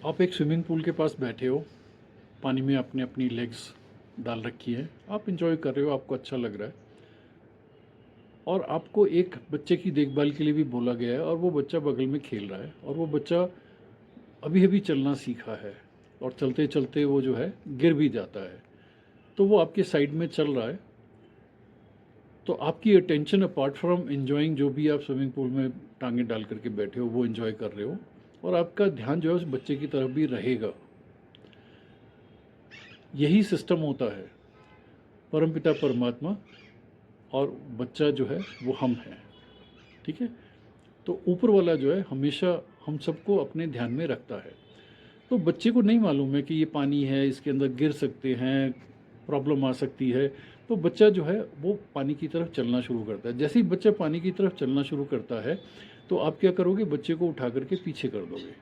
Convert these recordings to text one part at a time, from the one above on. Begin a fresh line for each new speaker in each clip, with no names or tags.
आप एक swimming pool के पास बैठे हो, पानी में आपने अपनी लेग्स डाल रखी है, आप इंजॉय कर रहे हो, आपको अच्छा लग रहा है और आपको एक बच्चे की देखभाल के लिए भी बोला गया है और वो बच्चा बगल में खेल रहा है और वो बच्चा अभी अभी चलना सीखा है और चलते चलते वो जो है गिर भी जाता है, तो वो आपके साइड में चल रहा है। तो आपकी अटेंशन अपार्ट फ्रॉम एंजॉइंग जो भी आप स्विमिंग पूल में टांगे डाल करके बैठे हो वो एंजॉय कर रहे हो और आपका ध्यान जो है उस बच्चे की तरफ भी रहेगा। यही सिस्टम होता है, परमपिता परमात्मा और बच्चा जो है वो हम हैं, ठीक है। तो ऊपर वाला जो है हमेशा हम सबको अपने ध्यान में रखता है। तो बच्चे को नहीं मालूम है कि ये पानी है, इसके अंदर गिर सकते हैं, प्रॉब्लम आ सकती है। तो बच्चा जो है वो पानी की तरफ चलना शुरू करता है। जैसे ही बच्चा पानी की तरफ चलना शुरू करता है तो आप क्या करोगे, बच्चे को उठा करके पीछे कर दोगे।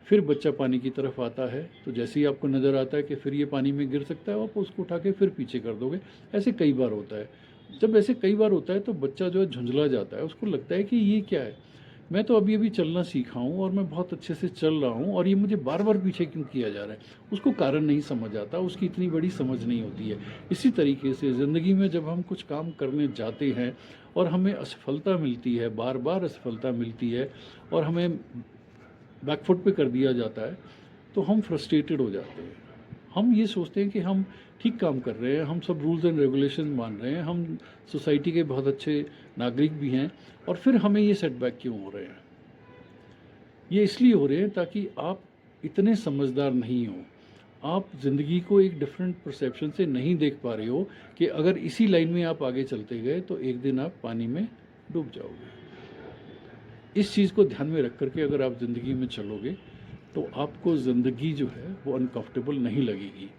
फिर बच्चा पानी की तरफ आता है तो जैसे ही आपको नज़र आता है कि फिर ये पानी में गिर सकता है, आप उसको उठा के फिर पीछे कर दोगे। ऐसे कई बार होता है। जब ऐसे कई बार होता है तो बच्चा जो है झुंझला जाता है, उसको लगता है कि ये क्या है, मैं तो अभी अभी चलना सीखा हूँ और मैं बहुत अच्छे से चल रहा हूँ और ये मुझे बार बार पीछे क्यों किया जा रहा है। उसको कारण नहीं समझ आता, उसकी इतनी बड़ी समझ नहीं होती है। इसी तरीके से ज़िंदगी में जब हम कुछ काम करने जाते हैं और हमें असफलता मिलती है, बार बार असफलता मिलती है और हमें बैकफुट पे कर दिया जाता है, तो हम फ्रस्ट्रेटेड हो जाते हैं। हम ये सोचते हैं कि हम ठीक काम कर रहे हैं, हम सब रूल्स एंड रेगुलेशन मान रहे हैं, हम सोसाइटी के बहुत अच्छे नागरिक भी हैं और फिर हमें ये सेटबैक क्यों हो रहे हैं। ये इसलिए हो रहे हैं ताकि आप इतने समझदार नहीं हो, आप ज़िंदगी को एक डिफरेंट परसेप्शन से नहीं देख पा रहे हो कि अगर इसी लाइन में आप आगे चलते गए तो एक दिन आप पानी में डूब जाओगे। इस चीज़ को ध्यान में रख करके अगर आप ज़िंदगी में चलोगे तो आपको ज़िंदगी जो है वो अनकंफर्टेबल नहीं लगेगी।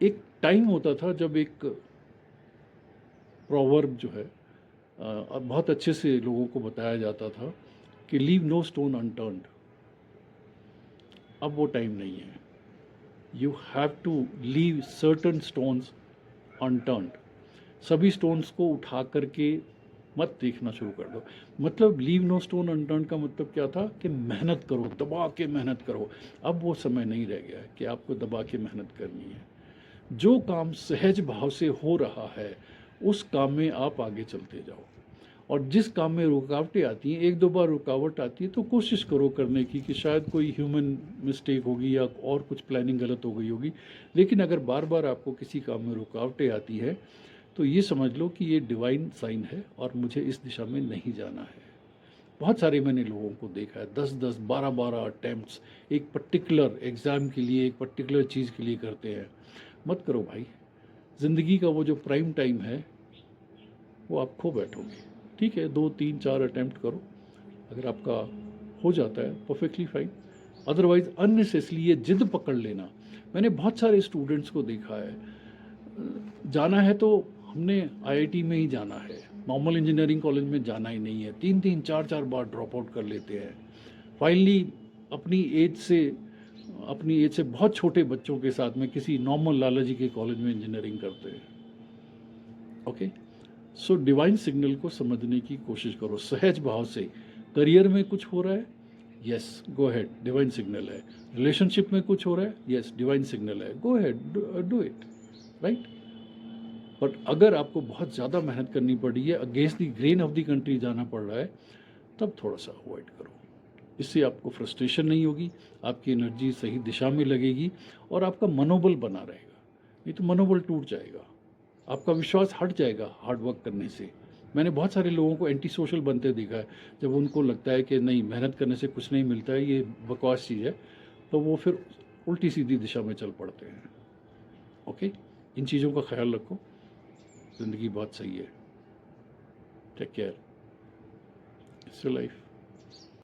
एक टाइम होता था जब एक प्रोवर्ब जो है बहुत अच्छे से लोगों को बताया जाता था कि लीव नो स्टोन अनटर्न्ड। अब वो टाइम नहीं है। You have to leave certain stones unturned. सभी स्टोन्स को उठा करके मत देखना शुरू कर दो। मतलब लीव नो स्टोन अनटर्न का मतलब क्या था कि मेहनत करो, दबा के मेहनत करो। अब वो समय नहीं रह गया है कि आपको दबा के मेहनत करनी है। जो काम सहज भाव से हो रहा है उस काम में आप आगे चलते जाओ और जिस काम में रुकावटें आती हैं, एक दो बार रुकावट आती है तो कोशिश करो करने की कि शायद कोई ह्यूमन मिस्टेक होगी या और कुछ प्लानिंग गलत हो गई होगी। लेकिन अगर बार बार आपको किसी काम में रुकावटें आती है तो ये समझ लो कि ये डिवाइन साइन है और मुझे इस दिशा में नहीं जाना है। बहुत सारे मैंने लोगों को देखा है 10-10, 12-12 अटैम्प्ट्स एक पर्टिकुलर एग्ज़ाम के लिए, एक पर्टिकुलर चीज़ के लिए करते हैं। मत करो भाई। ज़िंदगी का वो जो प्राइम टाइम है वो आप खो बैठोगे। ठीक है, 2-3-4 अटैम्प्ट करो, अगर आपका हो जाता है परफेक्टली फाइन। अदरवाइज़ अननेसेसरी ये जिद पकड़ लेना। मैंने बहुत सारे स्टूडेंट्स को देखा है, जाना है तो हमने आईआईटी में ही जाना है, नॉर्मल इंजीनियरिंग कॉलेज में जाना ही नहीं है, 3-3, 4-4 बार ड्रॉप आउट कर लेते हैं। फाइनली अपनी एज से बहुत छोटे बच्चों के साथ में किसी नॉर्मल लाला जी के कॉलेज में इंजीनियरिंग करते हैं। ओके, सो डिवाइन सिग्नल को समझने की कोशिश करो सहज भाव से। करियर में कुछ हो रहा है, yes go ahead, divine signal है। रिलेशनशिप में कुछ हो रहा है, यस डिवाइन सिग्नल है, go ahead, do it, right. But अगर आपको बहुत ज़्यादा मेहनत करनी पड़ रही है, against the grain of the country जाना पड़ रहा है, तब थोड़ा सा अवॉइड करो। इससे आपको फ्रस्ट्रेशन नहीं होगी, आपकी एनर्जी सही दिशा में लगेगी और आपका मनोबल बना रहेगा। नहीं तो मनोबल टूट जाएगा, आपका विश्वास हट जाएगा हार्ड वर्क करने से। मैंने बहुत सारे लोगों को एंटी सोशल बनते देखा है। जब उनको लगता है कि नहीं मेहनत करने से कुछ नहीं मिलता है, ये बकवास चीज़ है, तो वो फिर उल्टी सीधी दिशा में चल पड़ते हैं। ओके, इन चीज़ों का ख्याल रखो, ज़िंदगी बहुत सही है। Take care, it's your life.